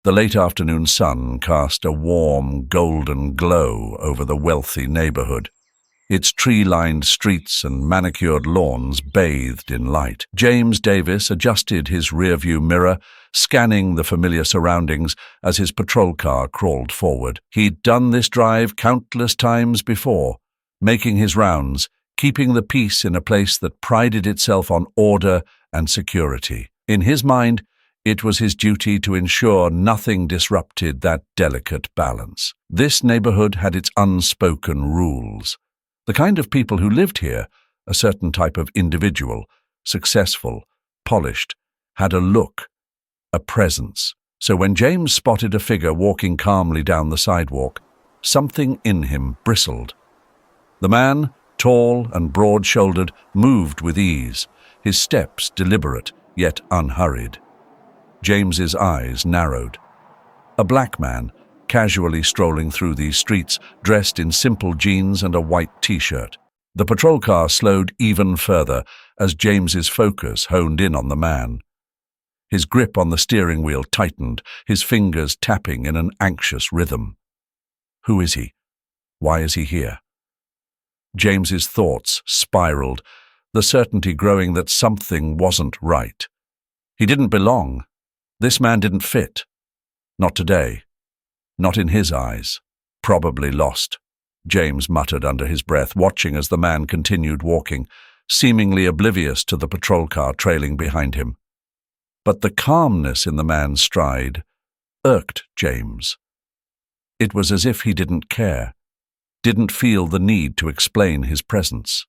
The late afternoon sun cast a warm, golden glow over the wealthy neighborhood. Its tree-lined streets and manicured lawns bathed in light. James Davis adjusted his rearview mirror, scanning the familiar surroundings as his patrol car crawled forward. He'd done this drive countless times before, making his rounds, keeping the peace in a place that prided itself on order and security. In his mind, it was his duty to ensure nothing disrupted that delicate balance. This neighborhood had its unspoken rules. The kind of people who lived here, a certain type of individual, successful, polished, had a look, a presence. So when James spotted a figure walking calmly down the sidewalk, something in him bristled. The man, tall and broad-shouldered, moved with ease, his steps deliberate yet unhurried. James's eyes narrowed. A black man, casually strolling through these streets, dressed in simple jeans and a white t-shirt. The patrol car slowed even further as James's focus honed in on the man. His grip on the steering wheel tightened, his fingers tapping in an anxious rhythm. Who is he? Why is he here? James's thoughts spiraled, the certainty growing that something wasn't right. He didn't belong. This man didn't fit. Not today. Not in his eyes. Probably lost, James muttered under his breath, watching as the man continued walking, seemingly oblivious to the patrol car trailing behind him. But the calmness in the man's stride irked James. It was as if he didn't care, didn't feel the need to explain his presence.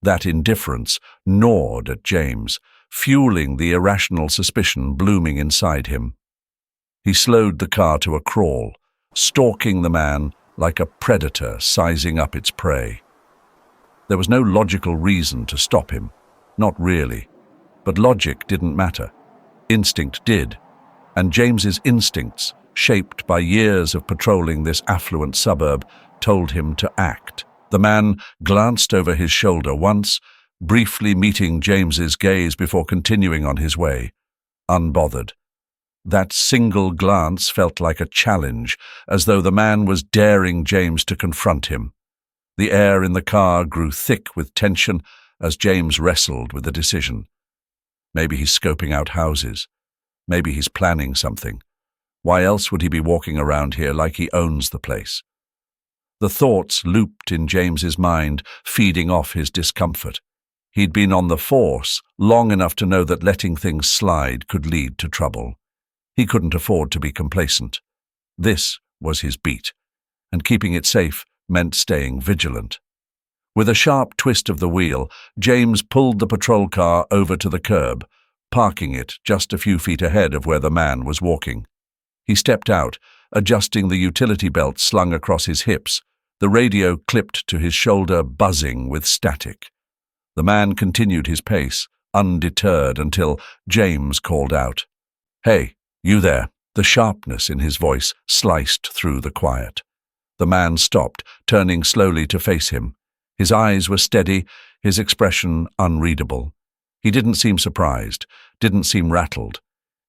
That indifference gnawed at James, fueling the irrational suspicion blooming inside him. He slowed the car to a crawl, stalking the man like a predator sizing up its prey. There was no logical reason to stop him, not really, but logic didn't matter. Instinct did, and James's instincts, shaped by years of patrolling this affluent suburb, told him to act. The man glanced over his shoulder once, briefly meeting James's gaze before continuing on his way, unbothered. That single glance felt like a challenge, as though the man was daring James to confront him. The air in the car grew thick with tension as James wrestled with the decision. Maybe he's scoping out houses. Maybe he's planning something. Why else would he be walking around here like he owns the place? The thoughts looped in James's mind, feeding off his discomfort. He'd been on the force long enough to know that letting things slide could lead to trouble. He couldn't afford to be complacent. This was his beat, and keeping it safe meant staying vigilant. With a sharp twist of the wheel, James pulled the patrol car over to the curb, parking it just a few feet ahead of where the man was walking. He stepped out, adjusting the utility belt slung across his hips, the radio clipped to his shoulder buzzing with static. The man continued his pace, undeterred, until James called out, "Hey, you there?" The sharpness in his voice sliced through the quiet. The man stopped, turning slowly to face him. His eyes were steady, his expression unreadable. He didn't seem surprised, didn't seem rattled.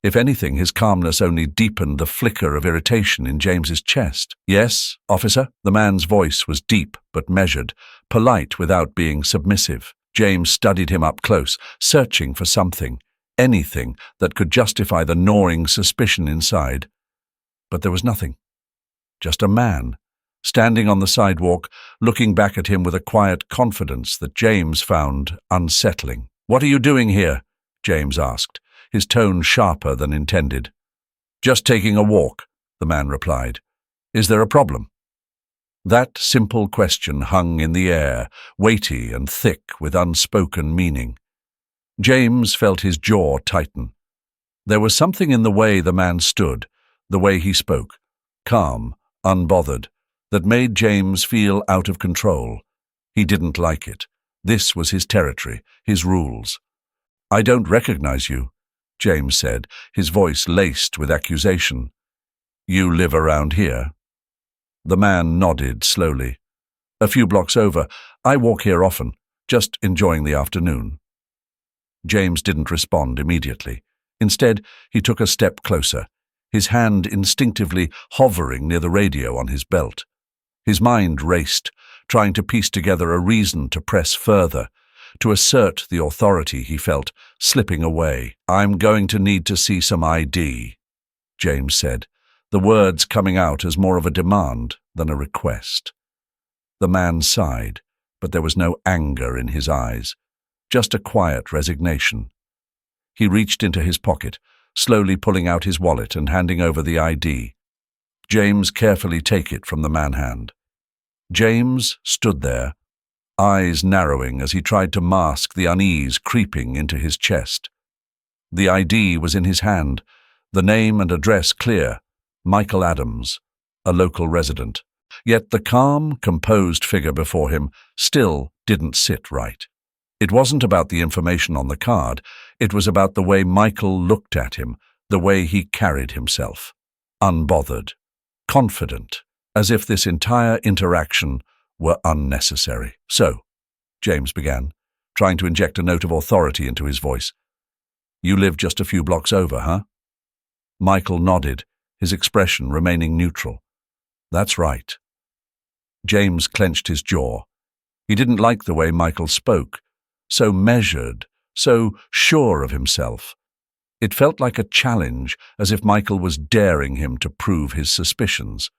If anything, his calmness only deepened the flicker of irritation in James's chest. "Yes, officer?" The man's voice was deep but measured, polite without being submissive. James studied him up close, searching for something, anything that could justify the gnawing suspicion inside. But there was nothing. Just a man, standing on the sidewalk, looking back at him with a quiet confidence that James found unsettling. "What are you doing here?" James asked, his tone sharper than intended. "Just taking a walk," the man replied. "Is there a problem?" That simple question hung in the air, weighty and thick with unspoken meaning. James felt his jaw tighten. There was something in the way the man stood, the way he spoke, calm, unbothered, that made James feel out of control. He didn't like it. This was his territory, his rules. "I don't recognize you," James said, his voice laced with accusation. "You live around here?" The man nodded slowly. "A few blocks over. I walk here often, just enjoying the afternoon." James didn't respond immediately. Instead, he took a step closer, his hand instinctively hovering near the radio on his belt. His mind raced, trying to piece together a reason to press further, to assert the authority he felt slipping away. "I'm going to need to see some ID," James said, the words coming out as more of a demand than a request. The man sighed, but there was no anger in his eyes, just a quiet resignation. He reached into his pocket, slowly pulling out his wallet and handing over the ID. James carefully took it from the manhand. James stood there, eyes narrowing as he tried to mask the unease creeping into his chest. The ID was in his hand, the name and address clear, Michael Adams, a local resident. Yet the calm, composed figure before him still didn't sit right. It wasn't about the information on the card, it was about the way Michael looked at him, the way he carried himself. Unbothered, confident, as if this entire interaction were unnecessary. "So," James began, trying to inject a note of authority into his voice, "you live just a few blocks over, huh?" Michael nodded, his expression remaining neutral. "That's right." James clenched his jaw. He didn't like the way Michael spoke, so measured, so sure of himself. It felt like a challenge, as if Michael was daring him to prove his suspicions.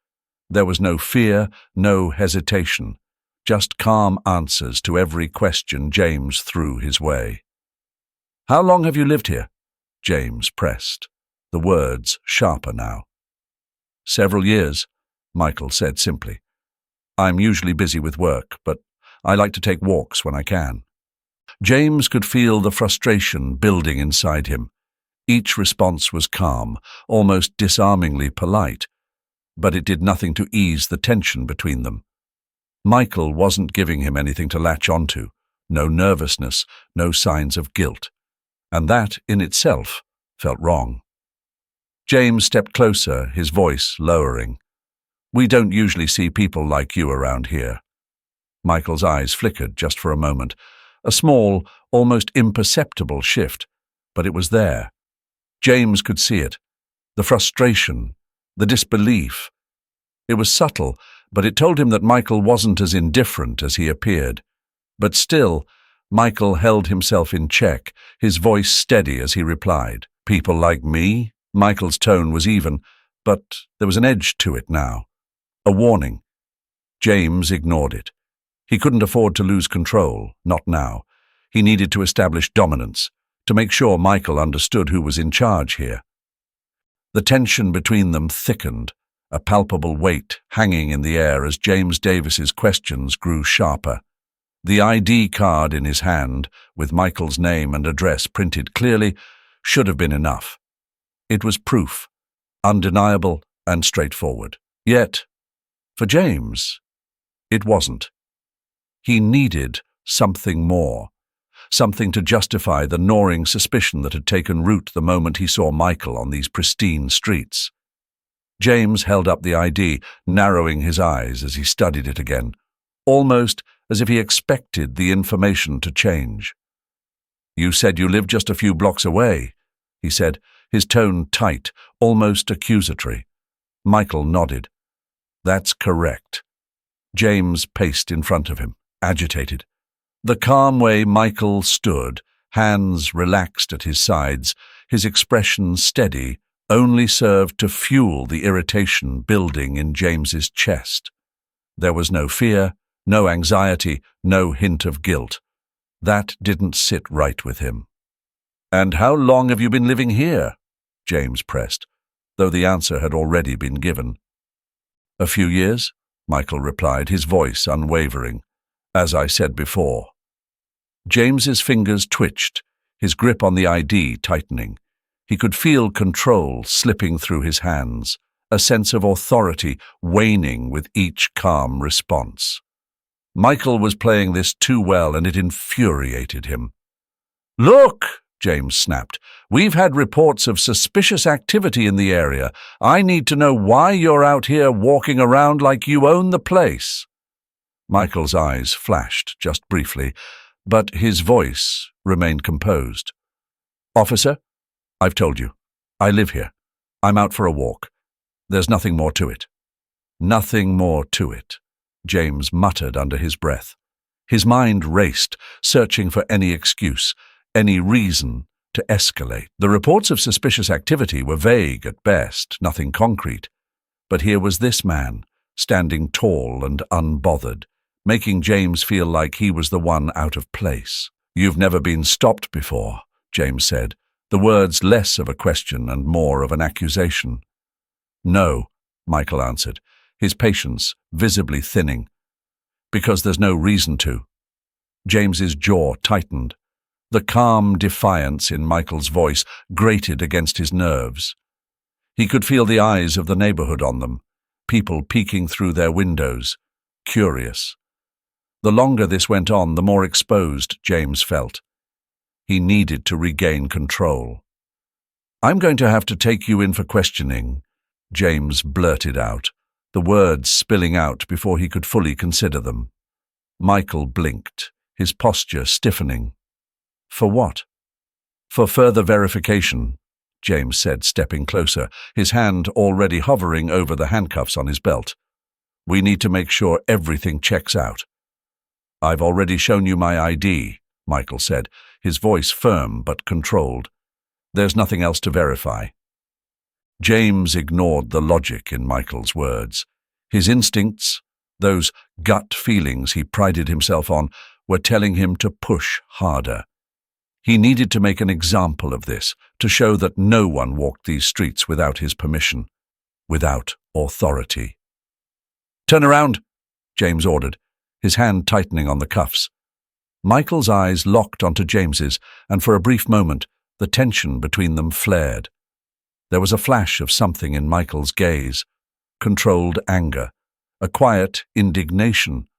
There was no fear, no hesitation, just calm answers to every question James threw his way. "How long have you lived here?" James pressed, the words sharper now. "Several years," Michael said simply. "I'm usually busy with work, but I like to take walks when I can." James could feel the frustration building inside him. Each response was calm, almost disarmingly polite, but it did nothing to ease the tension between them. Michael wasn't giving him anything to latch onto, no nervousness, no signs of guilt, and that in itself felt wrong. James stepped closer, his voice lowering. "We don't usually see people like you around here." Michael's eyes flickered just for a moment, a small, almost imperceptible shift, but it was there. James could see it, the frustration, the disbelief. It was subtle, but it told him that Michael wasn't as indifferent as he appeared. But still, Michael held himself in check, his voice steady as he replied. "People like me?" Michael's tone was even, but there was an edge to it now. A warning. James ignored it. He couldn't afford to lose control, not now. He needed to establish dominance, to make sure Michael understood who was in charge here. The tension between them thickened, a palpable weight hanging in the air as James Davis's questions grew sharper. The ID card in his hand, with Michael's name and address printed clearly, should have been enough. It was proof, undeniable and straightforward. Yet, for James, it wasn't. He needed something more, something to justify the gnawing suspicion that had taken root the moment he saw Michael on these pristine streets. James held up the ID, narrowing his eyes as he studied it again, almost as if he expected the information to change. "You said you lived just a few blocks away," he said, his tone tight, almost accusatory. Michael nodded. "That's correct." James paced in front of him, agitated. The calm way Michael stood, hands relaxed at his sides, his expression steady, only served to fuel the irritation building in James's chest. There was no fear, no anxiety, no hint of guilt. That didn't sit right with him. "And how long have you been living here?" James pressed, though the answer had already been given. "A few years," Michael replied, his voice unwavering. "As I said before." James's fingers twitched, his grip on the ID tightening. He could feel control slipping through his hands, a sense of authority waning with each calm response. Michael was playing this too well, and it infuriated him. "Look!" James snapped. "We've had reports of suspicious activity in the area. I need to know why you're out here walking around like you own the place." Michael's eyes flashed just briefly, but his voice remained composed. "Officer, I've told you. I live here. I'm out for a walk. There's nothing more to it." "Nothing more to it," James muttered under his breath. His mind raced, searching for any excuse, any reason to escalate. The reports of suspicious activity were vague at best, nothing concrete. But here was this man, standing tall and unbothered, making James feel like he was the one out of place. "You've never been stopped before," James said, the words less of a question and more of an accusation. "No," Michael answered, his patience visibly thinning. "Because there's no reason to." James's jaw tightened. The calm defiance in Michael's voice grated against his nerves. He could feel the eyes of the neighborhood on them, people peeking through their windows, curious. The longer this went on, the more exposed James felt. He needed to regain control. "I'm going to have to take you in for questioning," James blurted out, the words spilling out before he could fully consider them. Michael blinked, his posture stiffening. "For what?" "For further verification," James said, stepping closer, his hand already hovering over the handcuffs on his belt. "We need to make sure everything checks out." "I've already shown you my ID," Michael said, his voice firm but controlled. "There's nothing else to verify." James ignored the logic in Michael's words. His instincts, those gut feelings he prided himself on, were telling him to push harder. He needed to make an example of this, to show that no one walked these streets without his permission, without authority. "Turn around," James ordered, his hand tightening on the cuffs. Michael's eyes locked onto James's, and for a brief moment, the tension between them flared. There was a flash of something in Michael's gaze, controlled anger, a quiet indignation.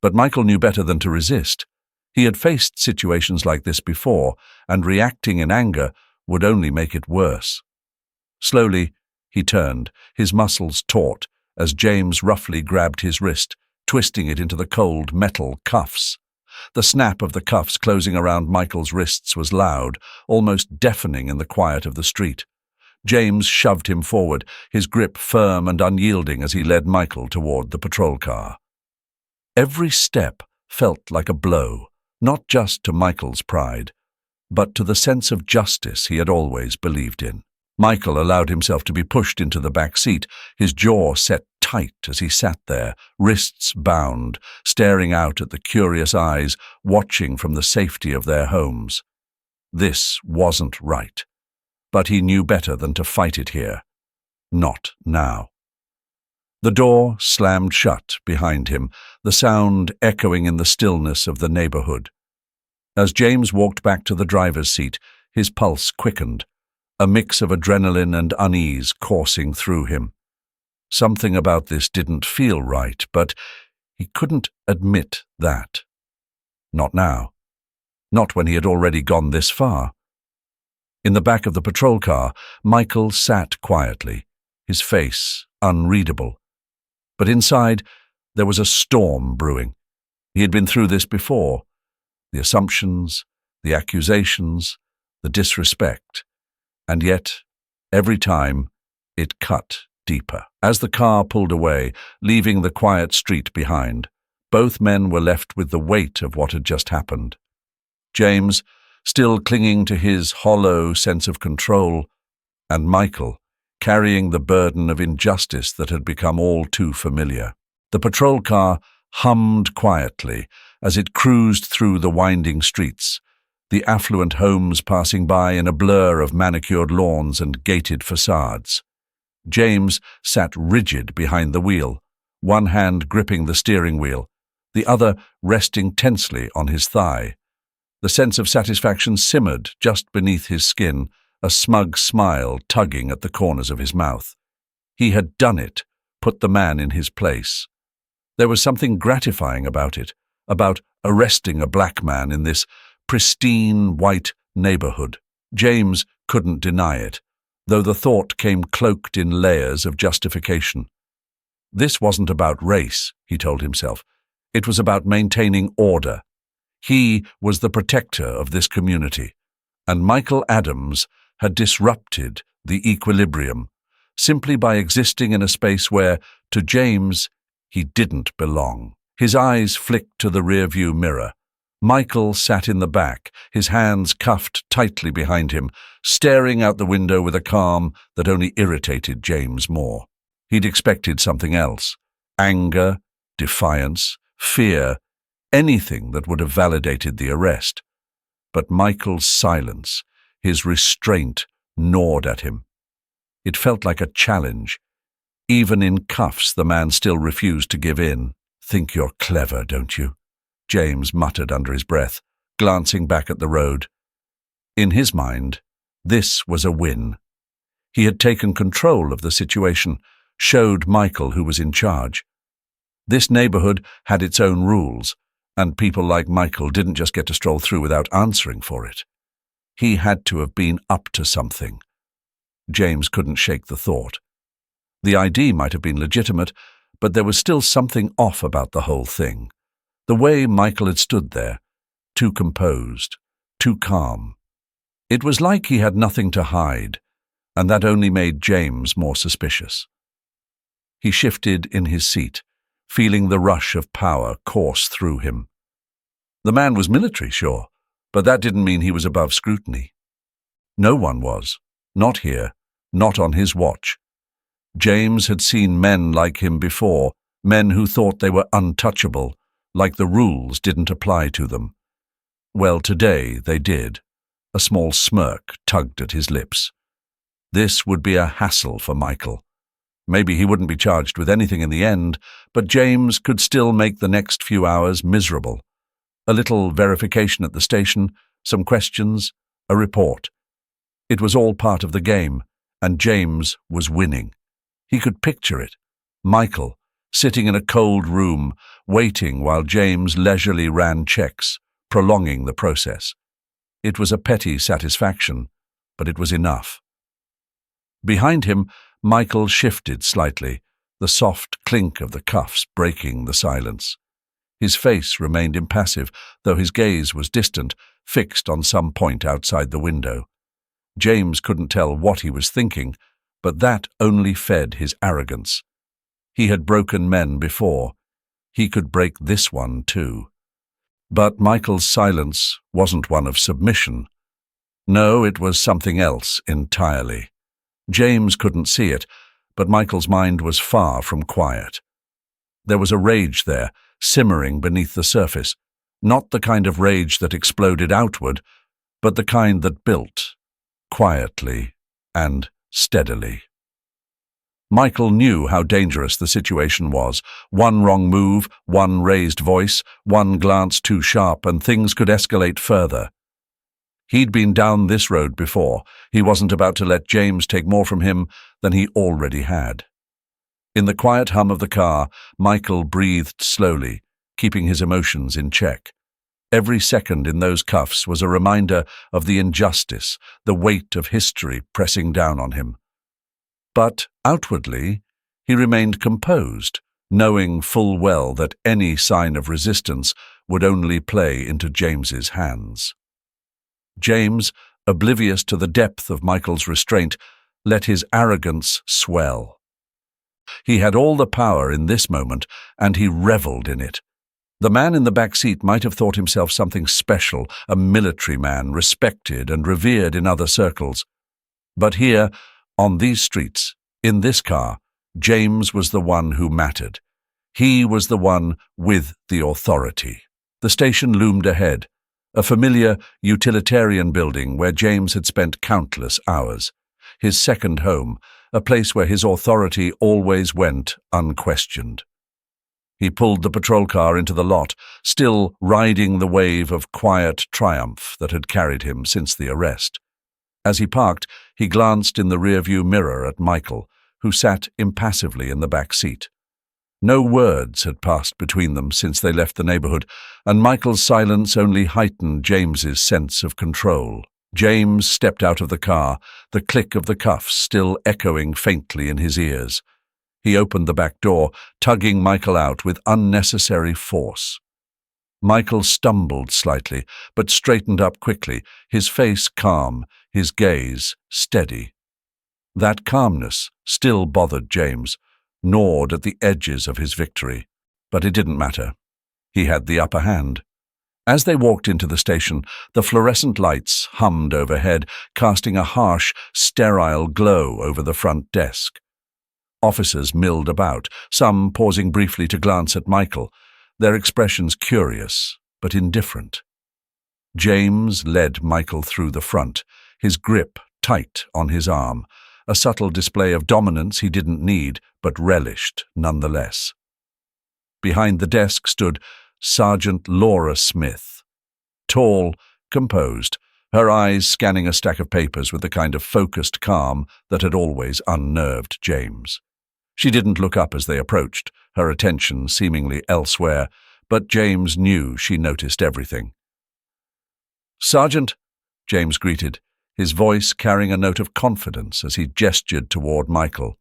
But Michael knew better than to resist. He had faced situations like this before, and reacting in anger would only make it worse. Slowly, he turned, his muscles taut, as James roughly grabbed his wrist, twisting it into the cold metal cuffs. The snap of the cuffs closing around Michael's wrists was loud, almost deafening in the quiet of the street. James shoved him forward, his grip firm and unyielding as he led Michael toward the patrol car. Every step felt like a blow, not just to Michael's pride, but to the sense of justice he had always believed in. Michael allowed himself to be pushed into the back seat, his jaw set tight as he sat there, wrists bound, staring out at the curious eyes watching from the safety of their homes. This wasn't right, but he knew better than to fight it here. Not now. The door slammed shut behind him, the sound echoing in the stillness of the neighborhood. As James walked back to the driver's seat, his pulse quickened, a mix of adrenaline and unease coursing through him. Something about this didn't feel right, but he couldn't admit that. Not now. Not when he had already gone this far. In the back of the patrol car, Michael sat quietly, his face unreadable. But inside, there was a storm brewing. He had been through this before. The assumptions, the accusations, the disrespect. And yet, every time, it cut deeper. As the car pulled away, leaving the quiet street behind, both men were left with the weight of what had just happened. James, still clinging to his hollow sense of control, and Michael, carrying the burden of injustice that had become all too familiar. The patrol car hummed quietly as it cruised through the winding streets, the affluent homes passing by in a blur of manicured lawns and gated facades. James sat rigid behind the wheel, one hand gripping the steering wheel, the other resting tensely on his thigh. The sense of satisfaction simmered just beneath his skin, a smug smile tugging at the corners of his mouth. He had done it, put the man in his place. There was something gratifying about it, about arresting a black man in this pristine white neighborhood. James couldn't deny it, though the thought came cloaked in layers of justification. This wasn't about race, he told himself. It was about maintaining order. He was the protector of this community, and Michael Adams had disrupted the equilibrium, simply by existing in a space where, to James, he didn't belong. His eyes flicked to the rearview mirror. Michael sat in the back, his hands cuffed tightly behind him, staring out the window with a calm that only irritated James more. He'd expected something else: anger, defiance, fear, anything that would have validated the arrest. But Michael's silence, his restraint, gnawed at him. It felt like a challenge. Even in cuffs, the man still refused to give in. "Think you're clever, don't you?" James muttered under his breath, glancing back at the road. In his mind, this was a win. He had taken control of the situation, showed Michael who was in charge. This neighborhood had its own rules, and people like Michael didn't just get to stroll through without answering for it. He had to have been up to something. James couldn't shake the thought. The ID might have been legitimate, but there was still something off about the whole thing. The way Michael had stood there, too composed, too calm. It was like he had nothing to hide, and that only made James more suspicious. He shifted in his seat, feeling the rush of power course through him. The man was military, sure, but that didn't mean he was above scrutiny. No one was. Not here, not on his watch. James had seen men like him before, men who thought they were untouchable, like the rules didn't apply to them. Well, today they did. A small smirk tugged at his lips. This would be a hassle for Michael. Maybe he wouldn't be charged with anything in the end, but James could still make the next few hours miserable. A little verification at the station, some questions, a report. It was all part of the game, and James was winning. He could picture it. Michael, sitting in a cold room, waiting while James leisurely ran checks, prolonging the process. It was a petty satisfaction, but it was enough. Behind him, Michael shifted slightly, the soft clink of the cuffs breaking the silence. His face remained impassive, though his gaze was distant, fixed on some point outside the window. James couldn't tell what he was thinking, but that only fed his arrogance. He had broken men before. He could break this one too. But Michael's silence wasn't one of submission. No, it was something else entirely. James couldn't see it, but Michael's mind was far from quiet. There was a rage there, simmering beneath the surface, not the kind of rage that exploded outward, but the kind that built, quietly and steadily. Michael knew how dangerous the situation was. One wrong move, one raised voice, one glance too sharp, and things could escalate further. He'd been down this road before. He wasn't about to let James take more from him than he already had. In the quiet hum of the car, Michael breathed slowly, keeping his emotions in check. Every second in those cuffs was a reminder of the injustice, the weight of history pressing down on him. But outwardly, he remained composed, knowing full well that any sign of resistance would only play into James's hands. James, oblivious to the depth of Michael's restraint, let his arrogance swell. He had all the power in this moment, and he reveled in it. The man in the back seat might have thought himself something special, a military man, respected and revered in other circles. But here, on these streets, in this car, James was the one who mattered. He was the one with the authority. The station loomed ahead, a familiar utilitarian building where James had spent countless hours. His second home, a place where his authority always went unquestioned. He pulled the patrol car into the lot, still riding the wave of quiet triumph that had carried him since the arrest. As he parked, he glanced in the rearview mirror at Michael, who sat impassively in the back seat. No words had passed between them since they left the neighborhood, and Michael's silence only heightened James's sense of control. James stepped out of the car, the click of the cuffs still echoing faintly in his ears. He opened the back door, tugging Michael out with unnecessary force. Michael stumbled slightly, but straightened up quickly, his face calm, his gaze steady. That calmness still bothered James, gnawed at the edges of his victory. But it didn't matter. He had the upper hand. As they walked into the station, the fluorescent lights hummed overhead, casting a harsh, sterile glow over the front desk. Officers milled about, some pausing briefly to glance at Michael, their expressions curious but indifferent. James led Michael through the front, his grip tight on his arm, a subtle display of dominance he didn't need but relished nonetheless. Behind the desk stood Sergeant Laura Smith, tall, composed, her eyes scanning a stack of papers with the kind of focused calm that had always unnerved James. She didn't look up as they approached, her attention seemingly elsewhere, but James knew she noticed everything. "Sergeant," James greeted, his voice carrying a note of confidence as he gestured toward Michael.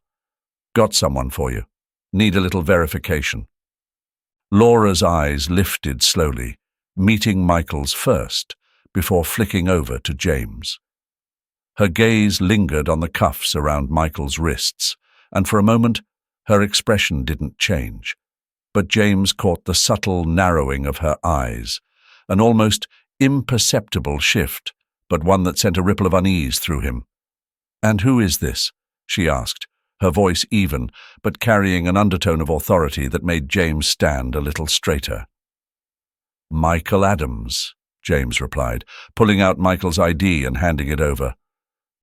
"Got someone for you. Need a little verification." Laura's eyes lifted slowly, meeting Michael's first, before flicking over to James. Her gaze lingered on the cuffs around Michael's wrists, and for a moment her expression didn't change. But James caught the subtle narrowing of her eyes, an almost imperceptible shift, but one that sent a ripple of unease through him. "And who is this?" she asked, her voice even, but carrying an undertone of authority that made James stand a little straighter. "Michael Adams," James replied, pulling out Michael's ID and handing it over.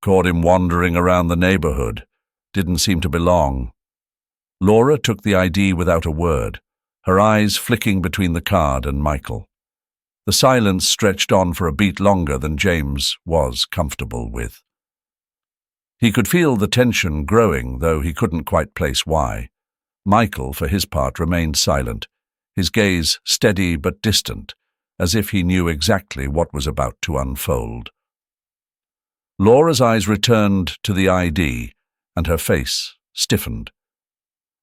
"Caught him wandering around the neighborhood. Didn't seem to belong." Laura took the ID without a word, her eyes flicking between the card and Michael. The silence stretched on for a beat longer than James was comfortable with. He could feel the tension growing, though he couldn't quite place why. Michael, for his part, remained silent, his gaze steady but distant, as if he knew exactly what was about to unfold. Laura's eyes returned to the ID, and her face stiffened.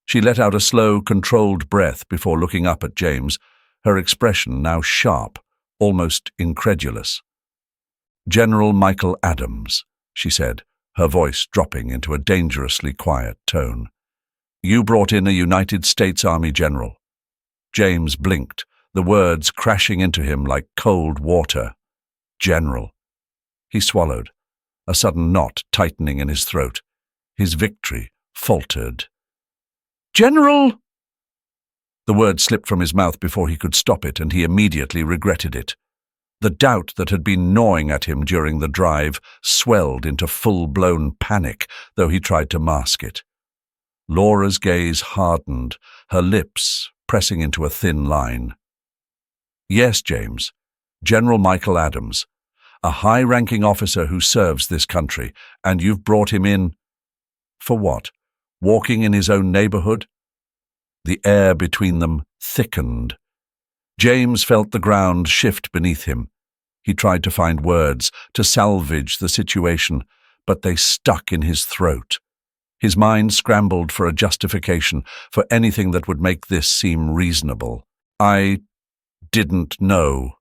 She let out a slow, controlled breath before looking up at James, her expression now sharp, almost incredulous. "General Michael Adams," she said, her voice dropping into a dangerously quiet tone. "You brought in a United States Army general." James blinked, the words crashing into him like cold water. "General." He swallowed, a sudden knot tightening in his throat. His victory faltered. "General!" The word slipped from his mouth before he could stop it, and he immediately regretted it. The doubt that had been gnawing at him during the drive swelled into full-blown panic, though he tried to mask it. Laura's gaze hardened, her lips pressing into a thin line. "Yes, James. General Michael Adams, a high-ranking officer who serves this country, and you've brought him in—" "For what? Walking in his own neighborhood?" The air between them thickened. James felt the ground shift beneath him. He tried to find words, to salvage the situation, but they stuck in his throat. His mind scrambled for a justification, for anything that would make this seem reasonable. "I didn't know,"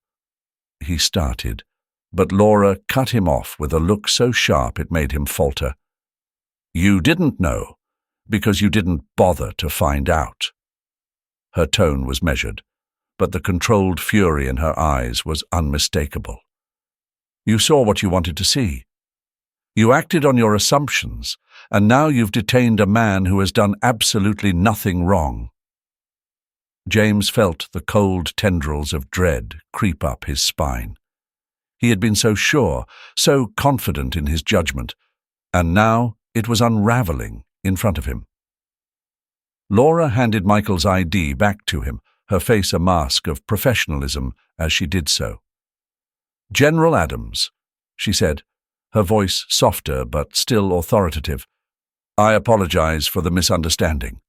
he started, but Laura cut him off with a look so sharp it made him falter. "You didn't know, because you didn't bother to find out." Her tone was measured, but the controlled fury in her eyes was unmistakable. "You saw what you wanted to see. You acted on your assumptions, and now you've detained a man who has done absolutely nothing wrong." James felt the cold tendrils of dread creep up his spine. He had been so sure, so confident in his judgment, and now it was unraveling in front of him. Laura handed Michael's ID back to him, her face a mask of professionalism as she did so. "General Adams," she said, her voice softer but still authoritative, "I apologize for the misunderstanding."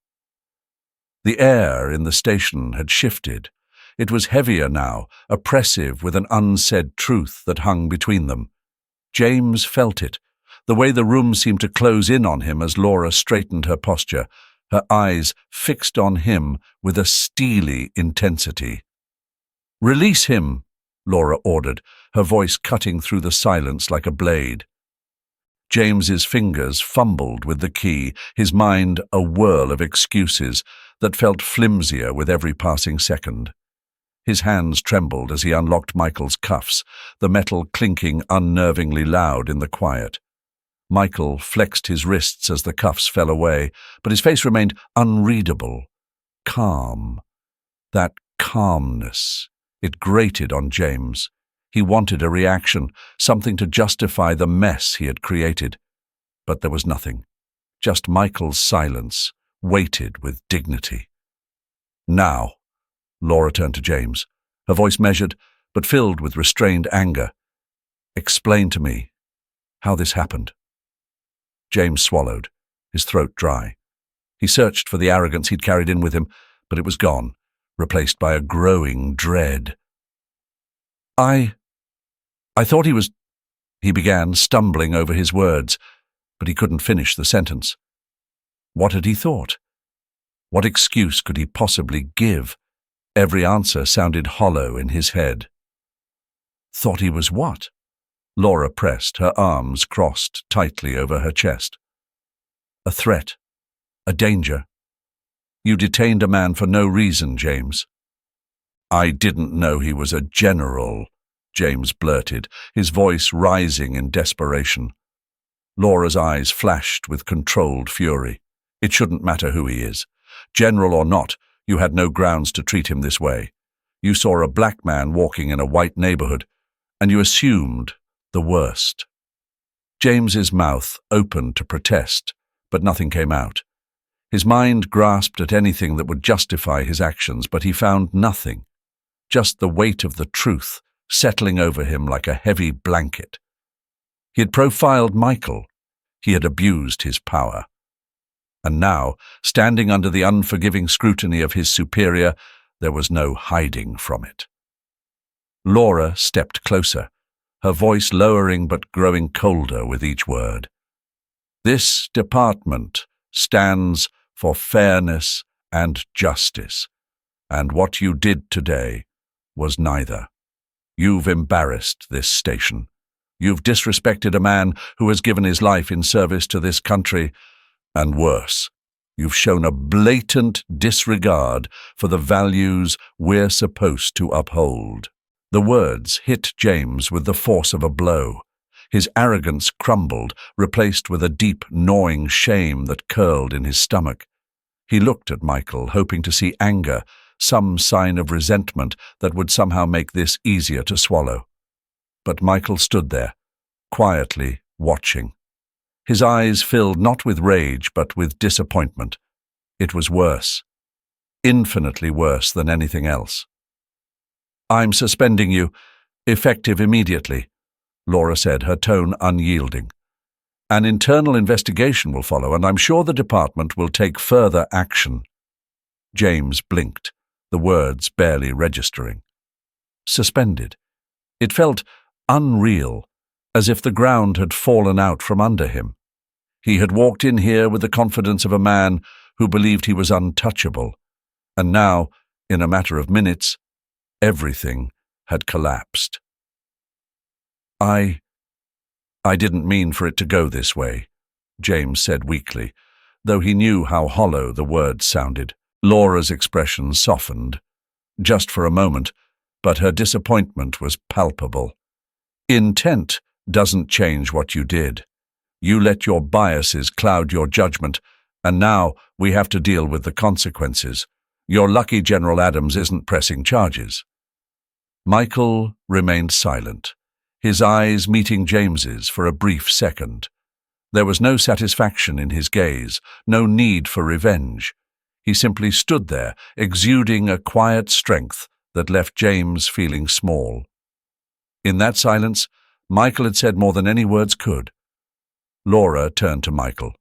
The air in the station had shifted. It was heavier now, oppressive with an unsaid truth that hung between them. James felt it, the way the room seemed to close in on him as Laura straightened her posture, her eyes fixed on him with a steely intensity. "Release him," Laura ordered, her voice cutting through the silence like a blade. James's fingers fumbled with the key, his mind a whirl of excuses that felt flimsier with every passing second. His hands trembled as he unlocked Michael's cuffs, the metal clinking unnervingly loud in the quiet. Michael flexed his wrists as the cuffs fell away, but his face remained unreadable, calm. That calmness, it grated on James. He wanted a reaction, something to justify the mess he had created. But there was nothing, just Michael's silence, weighted with dignity. "Now," Laura turned to James, her voice measured, but filled with restrained anger. "Explain to me how this happened." James swallowed, his throat dry. He searched for the arrogance he'd carried in with him, but it was gone, replaced by a growing dread. I thought he was—" he began, stumbling over his words, but he couldn't finish the sentence. What had he thought? What excuse could he possibly give? Every answer sounded hollow in his head. "Thought he was what?" Laura pressed, her arms crossed tightly over her chest. "A threat. A danger. You detained a man for no reason, James." "I didn't know he was a general," James blurted, his voice rising in desperation. Laura's eyes flashed with controlled fury. "It shouldn't matter who he is. General or not, you had no grounds to treat him this way. You saw a black man walking in a white neighborhood, and you assumed the worst." James's mouth opened to protest, but nothing came out. His mind grasped at anything that would justify his actions, but he found nothing, just the weight of the truth settling over him like a heavy blanket. He had profiled Michael. He had abused his power. And now, standing under the unforgiving scrutiny of his superior, there was no hiding from it. Laura stepped closer, her voice lowering but growing colder with each word. "This department stands for fairness and justice, and what you did today was neither. You've embarrassed this station. You've disrespected a man who has given his life in service to this country, and worse, you've shown a blatant disregard for the values we're supposed to uphold." The words hit James with the force of a blow. His arrogance crumbled, replaced with a deep, gnawing shame that curled in his stomach. He looked at Michael, hoping to see anger, some sign of resentment that would somehow make this easier to swallow. But Michael stood there, quietly watching. His eyes filled not with rage, but with disappointment. It was worse, infinitely worse than anything else. "I'm suspending you, effective immediately," Laura said, her tone unyielding. "An internal investigation will follow, and I'm sure the department will take further action." James blinked, the words barely registering. Suspended. It felt unreal, as if the ground had fallen out from under him. He had walked in here with the confidence of a man who believed he was untouchable, and now, in a matter of minutes, everything had collapsed. I didn't mean for it to go this way," James said weakly, though he knew how hollow the words sounded. Laura's expression softened, just for a moment, but her disappointment was palpable. "Intent doesn't change what you did. You let your biases cloud your judgment, and now we have to deal with the consequences. You're lucky General Adams isn't pressing charges." Michael remained silent, his eyes meeting James's for a brief second. There was no satisfaction in his gaze, no need for revenge. He simply stood there, exuding a quiet strength that left James feeling small. In that silence, Michael had said more than any words could. Laura turned to Michael.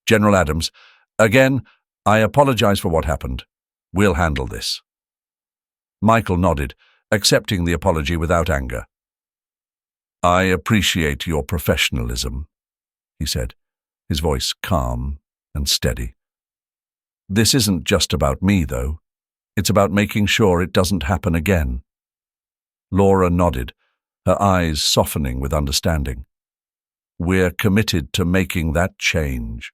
"General Adams, again, I apologize for what happened. We'll handle this." Michael nodded, accepting the apology without anger. "I appreciate your professionalism," he said, his voice calm and steady. "This isn't just about me, though. It's about making sure it doesn't happen again." Laura nodded, her eyes softening with understanding. We're committed to making that change."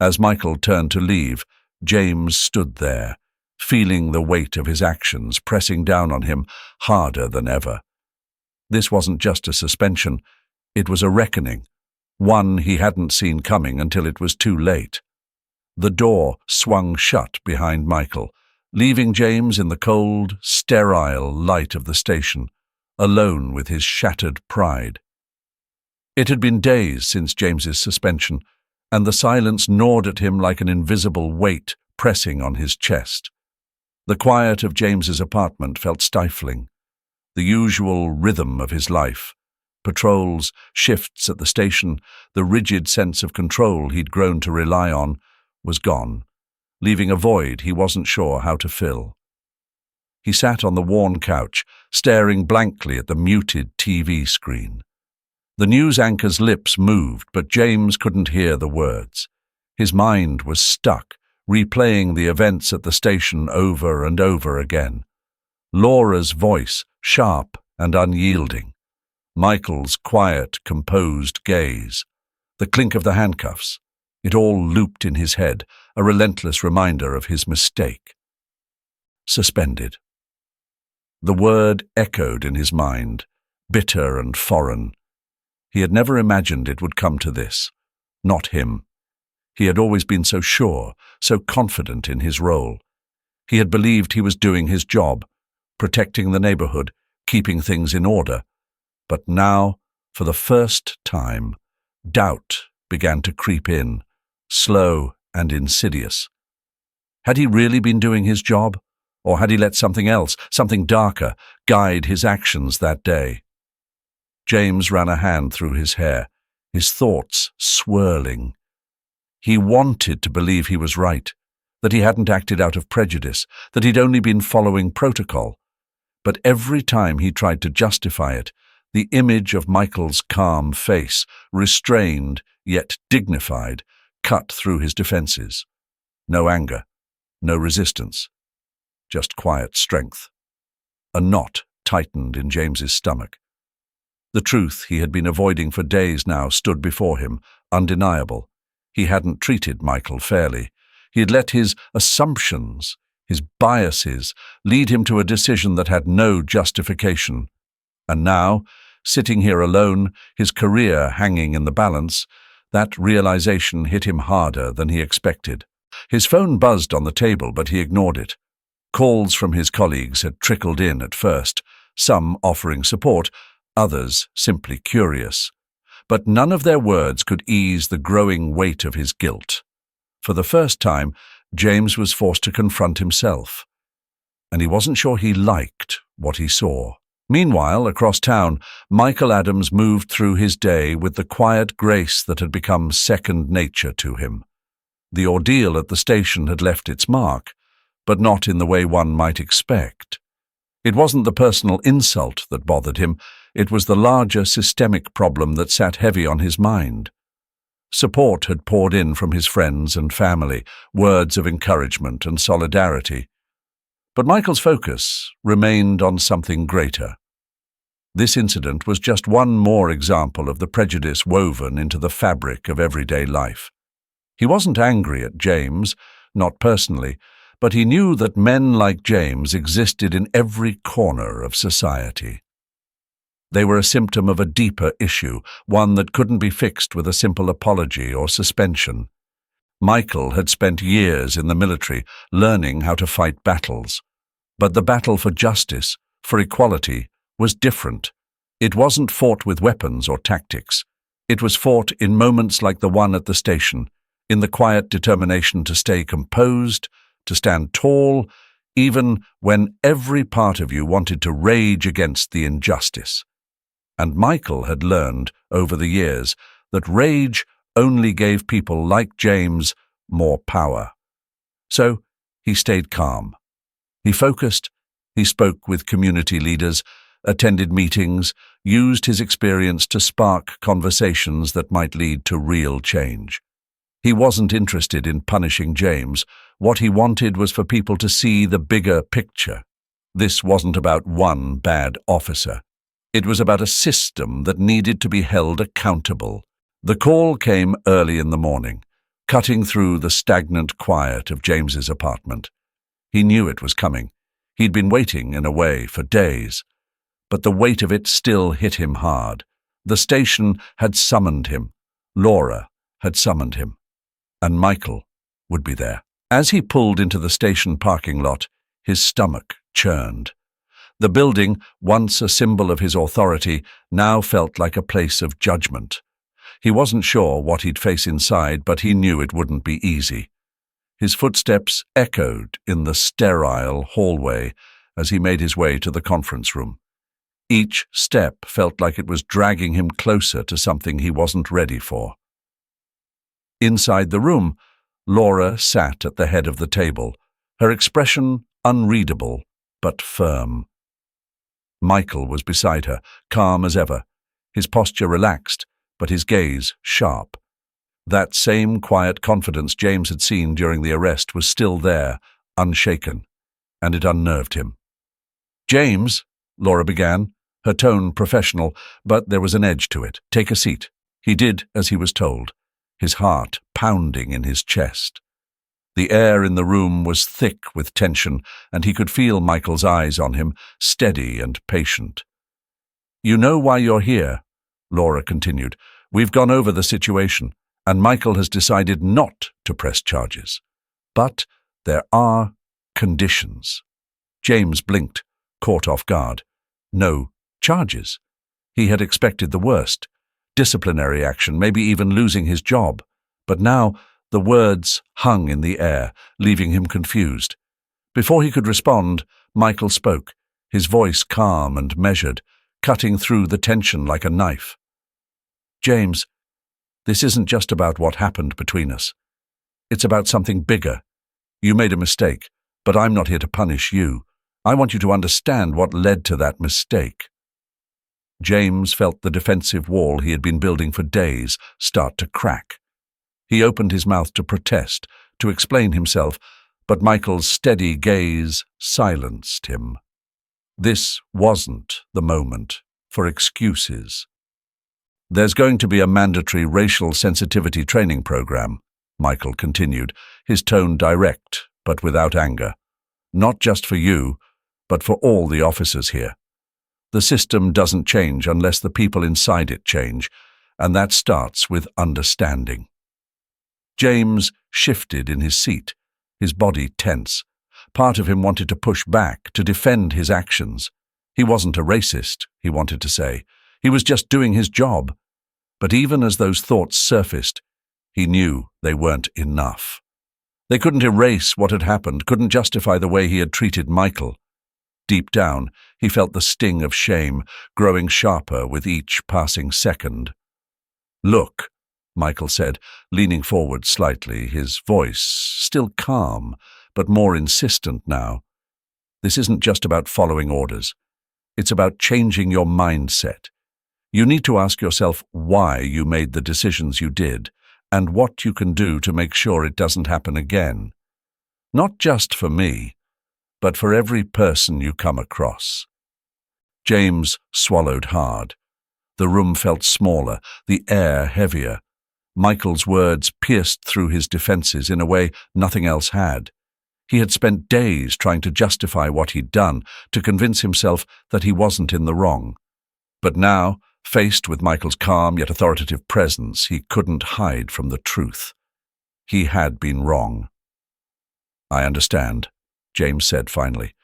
As Michael turned to leave, James stood there, feeling the weight of his actions pressing down on him harder than ever. This wasn't just a suspension, it was a reckoning, one he hadn't seen coming until it was too late. The door swung shut behind Michael, leaving James in the cold, sterile light of the station, alone with his shattered pride. It had been days since James's suspension, and the silence gnawed at him like an invisible weight pressing on his chest. The quiet of James's apartment felt stifling. The usual rhythm of his life, patrols, shifts at the station, the rigid sense of control he'd grown to rely on, was gone, leaving a void he wasn't sure how to fill. He sat on the worn couch, staring blankly at the muted TV screen. The news anchor's lips moved, but James couldn't hear the words. His mind was stuck, replaying the events at the station over and over again. Laura's voice, sharp and unyielding. Michael's quiet, composed gaze. The clink of the handcuffs. It all looped in his head, a relentless reminder of his mistake. Suspended. The word echoed in his mind, bitter and foreign. He had never imagined it would come to this. Not him. He had always been so sure, so confident in his role. He had believed he was doing his job, protecting the neighborhood, keeping things in order. But now, for the first time, doubt began to creep in, slow and insidious. Had he really been doing his job, or had he let something else, something darker, guide his actions that day? James ran a hand through his hair, his thoughts swirling. He wanted to believe he was right, that he hadn't acted out of prejudice, that he'd only been following protocol. But every time he tried to justify it, the image of Michael's calm face, restrained yet dignified, cut through his defenses. No anger, no resistance, just quiet strength. A knot tightened in James's stomach. The truth he had been avoiding for days now stood before him, undeniable. He hadn't treated Michael fairly. He had let his assumptions, his biases, lead him to a decision that had no justification. And now, sitting here alone, his career hanging in the balance, that realization hit him harder than he expected. His phone buzzed on the table, but he ignored it. Calls from his colleagues had trickled in at first, some offering support, others simply curious. But none of their words could ease the growing weight of his guilt. For the first time, James was forced to confront himself. And he wasn't sure he liked what he saw. Meanwhile, across town, Michael Adams moved through his day with the quiet grace that had become second nature to him. The ordeal at the station had left its mark, but not in the way one might expect. It wasn't the personal insult that bothered him, it was the larger systemic problem that sat heavy on his mind. Support had poured in from his friends and family, words of encouragement and solidarity. But Michael's focus remained on something greater. This incident was just one more example of the prejudice woven into the fabric of everyday life. He wasn't angry at James, not personally, but he knew that men like James existed in every corner of society. They were a symptom of a deeper issue, one that couldn't be fixed with a simple apology or suspension. Michael had spent years in the military learning how to fight battles. But the battle for justice, for equality, was different. It wasn't fought with weapons or tactics. It was fought in moments like the one at the station, in the quiet determination to stay composed, to stand tall, even when every part of you wanted to rage against the injustice. And Michael had learned, over the years, that rage only gave people like James more power. So he stayed calm. He focused, he spoke with community leaders, attended meetings, used his experience to spark conversations that might lead to real change. He wasn't interested in punishing James. What he wanted was for people to see the bigger picture. This wasn't about one bad officer. It was about a system that needed to be held accountable. The call came early in the morning, cutting through the stagnant quiet of James's apartment. He knew it was coming. He'd been waiting, in a way, for days. But the weight of it still hit him hard. The station had summoned him. Laura had summoned him. And Michael would be there. As he pulled into the station parking lot, his stomach churned. The building, once a symbol of his authority, now felt like a place of judgment. He wasn't sure what he'd face inside, but he knew it wouldn't be easy. His footsteps echoed in the sterile hallway as he made his way to the conference room. Each step felt like it was dragging him closer to something he wasn't ready for. Inside the room, Laura sat at the head of the table, her expression unreadable but firm. Michael was beside her, calm as ever, his posture relaxed, but his gaze sharp. That same quiet confidence James had seen during the arrest was still there, unshaken, and it unnerved him. "James," Laura began, her tone professional, but there was an edge to it. "Take a seat." He did as he was told, his heart pounding in his chest. The air in the room was thick with tension, and he could feel Michael's eyes on him, steady and patient. "You know why you're here," Laura continued. "We've gone over the situation, and Michael has decided not to press charges. But there are conditions." James blinked, caught off guard. No charges. He had expected the worst. Disciplinary action, maybe even losing his job. But now the words hung in the air, leaving him confused. Before he could respond, Michael spoke, his voice calm and measured, cutting through the tension like a knife. "James, this isn't just about what happened between us. It's about something bigger. You made a mistake, but I'm not here to punish you. I want you to understand what led to that mistake." James felt the defensive wall he had been building for days start to crack. He opened his mouth to protest, to explain himself, but Michael's steady gaze silenced him. This wasn't the moment for excuses. "There's going to be a mandatory racial sensitivity training program," Michael continued, his tone direct but without anger. "Not just for you, but for all the officers here. The system doesn't change unless the people inside it change, and that starts with understanding." James shifted in his seat, his body tense. Part of him wanted to push back, to defend his actions. He wasn't a racist, he wanted to say. He was just doing his job. But even as those thoughts surfaced, he knew they weren't enough. They couldn't erase what had happened, couldn't justify the way he had treated Michael. Deep down, he felt the sting of shame growing sharper with each passing second. "Look," Michael said, leaning forward slightly, his voice still calm, but more insistent now. "This isn't just about following orders. It's about changing your mindset. You need to ask yourself why you made the decisions you did, and what you can do to make sure it doesn't happen again. Not just for me, but for every person you come across." James swallowed hard. The room felt smaller, the air heavier. Michael's words pierced through his defenses in a way nothing else had. He had spent days trying to justify what he'd done, to convince himself that he wasn't in the wrong. But now, faced with Michael's calm yet authoritative presence, he couldn't hide from the truth. He had been wrong. "I understand," James said finally,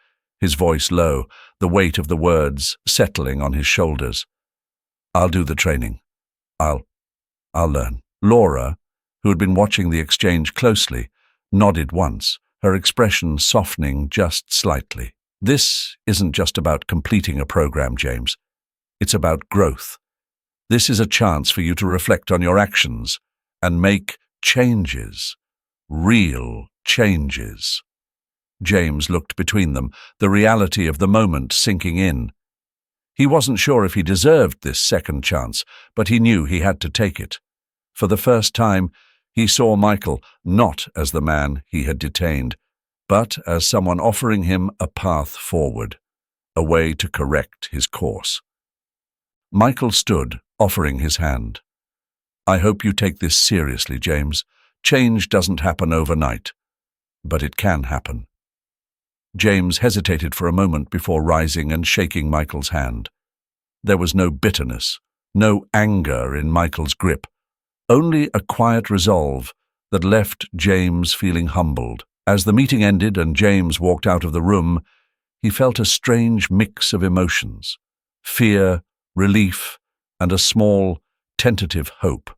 his voice low, the weight of the words settling on his shoulders. "I'll do the training. I'll learn." Laura, who had been watching the exchange closely, nodded once, her expression softening just slightly. "This isn't just about completing a program, James. It's about growth. This is a chance for you to reflect on your actions and make changes. Real changes." James looked between them, the reality of the moment sinking in. He wasn't sure if he deserved this second chance, but he knew he had to take it. For the first time, he saw Michael not as the man he had detained, but as someone offering him a path forward, a way to correct his course. Michael stood, offering his hand. "I hope you take this seriously, James. Change doesn't happen overnight, but it can happen." James hesitated for a moment before rising and shaking Michael's hand. There was no bitterness, no anger in Michael's grip, only a quiet resolve that left James feeling humbled. As the meeting ended and James walked out of the room, he felt a strange mix of emotions: fear, relief, and a small, tentative hope.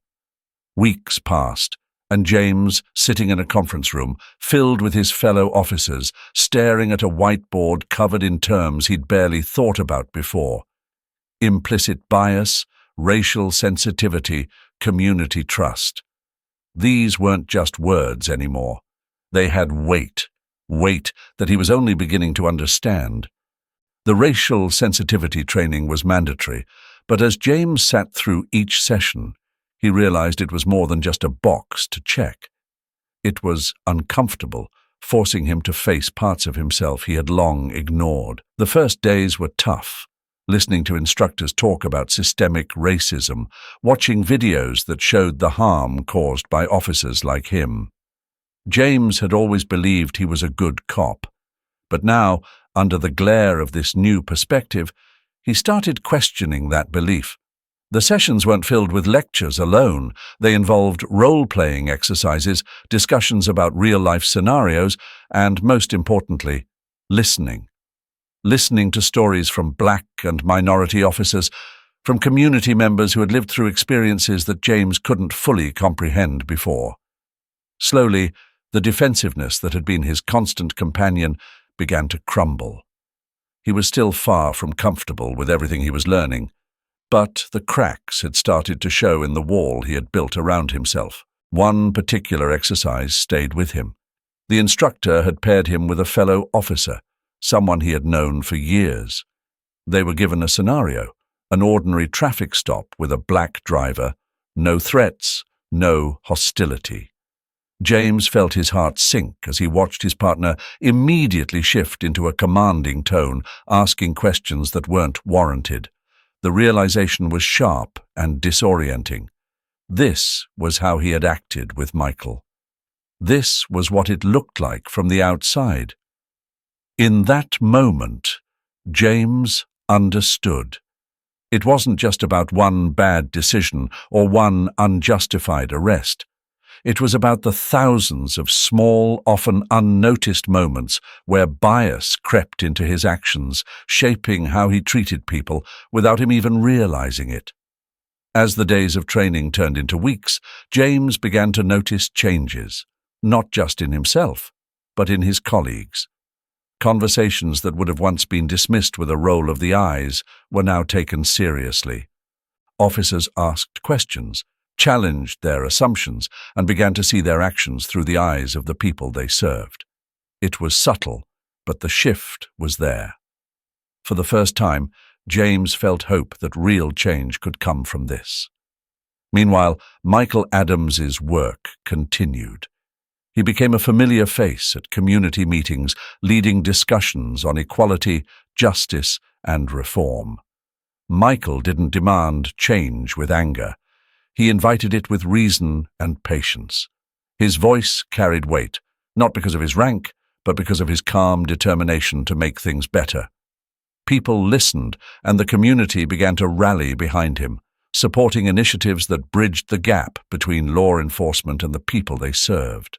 Weeks passed, and James, sitting in a conference room, filled with his fellow officers, staring at a whiteboard covered in terms he'd barely thought about before. Implicit bias, racial sensitivity, community trust. These weren't just words anymore. They had weight that he was only beginning to understand. The racial sensitivity training was mandatory, but as James sat through each session, he realized it was more than just a box to check. It was uncomfortable, forcing him to face parts of himself he had long ignored. The first days were tough, listening to instructors talk about systemic racism, watching videos that showed the harm caused by officers like him. James had always believed he was a good cop, but now, under the glare of this new perspective, he started questioning that belief. The sessions weren't filled with lectures alone. They involved role-playing exercises, discussions about real-life scenarios, and, most importantly, listening. Listening to stories from black and minority officers, from community members who had lived through experiences that James couldn't fully comprehend before. Slowly, the defensiveness that had been his constant companion began to crumble. He was still far from comfortable with everything he was learning, but the cracks had started to show in the wall he had built around himself. One particular exercise stayed with him. The instructor had paired him with a fellow officer, someone he had known for years. They were given a scenario, an ordinary traffic stop with a black driver, no threats, no hostility. James felt his heart sink as he watched his partner immediately shift into a commanding tone, asking questions that weren't warranted. The realization was sharp and disorienting. This was how he had acted with Michael. This was what it looked like from the outside. In that moment, James understood. It wasn't just about one bad decision or one unjustified arrest. It was about the thousands of small, often unnoticed moments where bias crept into his actions, shaping how he treated people without him even realizing it. As the days of training turned into weeks, James began to notice changes, not just in himself, but in his colleagues. Conversations that would have once been dismissed with a roll of the eyes were now taken seriously. Officers asked questions, challenged their assumptions, and began to see their actions through the eyes of the people they served. It was subtle, but the shift was there. For the first time, James felt hope that real change could come from this. Meanwhile, Michael Adams's work continued. He became a familiar face at community meetings, leading discussions on equality, justice, and reform. Michael didn't demand change with anger. He invited it with reason and patience. His voice carried weight, not because of his rank, but because of his calm determination to make things better. People listened, and the community began to rally behind him, supporting initiatives that bridged the gap between law enforcement and the people they served.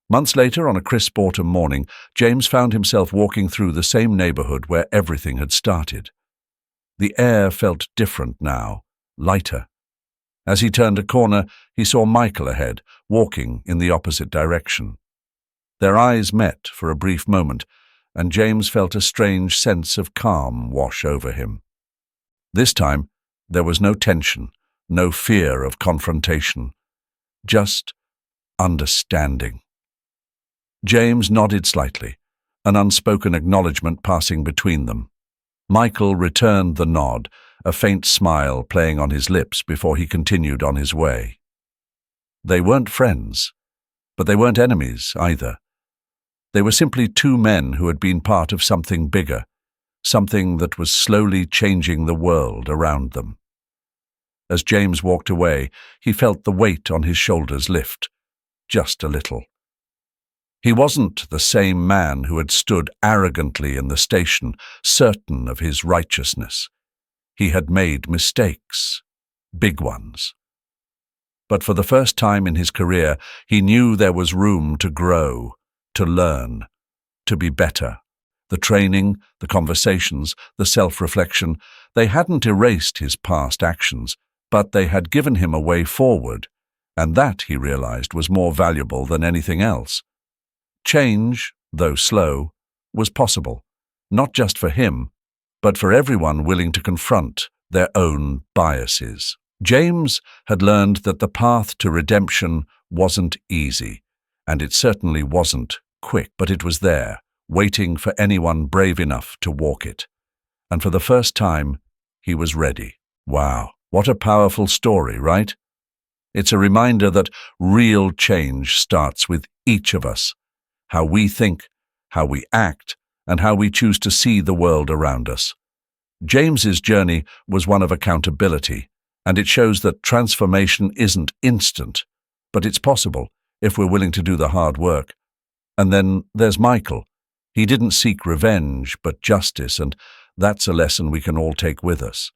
Months later, on a crisp autumn morning, James found himself walking through the same neighborhood where everything had started. The air felt different now, lighter. As he turned a corner, he saw Michael ahead, walking in the opposite direction. Their eyes met for a brief moment, and James felt a strange sense of calm wash over him. This time, there was no tension, no fear of confrontation, just understanding. James nodded slightly, an unspoken acknowledgement passing between them. Michael returned the nod, a faint smile playing on his lips before he continued on his way. They weren't friends, but they weren't enemies either. They were simply two men who had been part of something bigger, something that was slowly changing the world around them. As James walked away, he felt the weight on his shoulders lift, just a little. He wasn't the same man who had stood arrogantly in the station, certain of his righteousness. He had made mistakes, big ones. But for the first time in his career, he knew there was room to grow, to learn, to be better. The training, the conversations, the self-reflection, they hadn't erased his past actions, but they had given him a way forward, and that, he realized, was more valuable than anything else. Change, though slow, was possible, not just for him, but for everyone willing to confront their own biases. James had learned that the path to redemption wasn't easy, and it certainly wasn't quick, but it was there, waiting for anyone brave enough to walk it. And for the first time, he was ready. Wow, what a powerful story, right? It's a reminder that real change starts with each of us. How we think, how we act, and how we choose to see the world around us. James's journey was one of accountability, and it shows that transformation isn't instant, but it's possible if we're willing to do the hard work. And then there's Michael. He didn't seek revenge, but justice, and that's a lesson we can all take with us.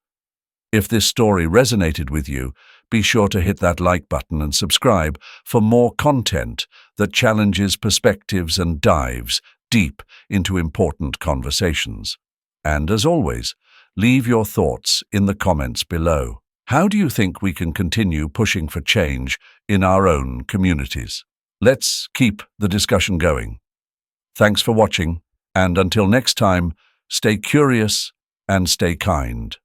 If this story resonated with you, be sure to hit that like button and subscribe for more content that challenges perspectives and dives deep into important conversations. And as always, leave your thoughts in the comments below. How do you think we can continue pushing for change in our own communities? Let's keep the discussion going. Thanks for watching, and until next time, stay curious and stay kind.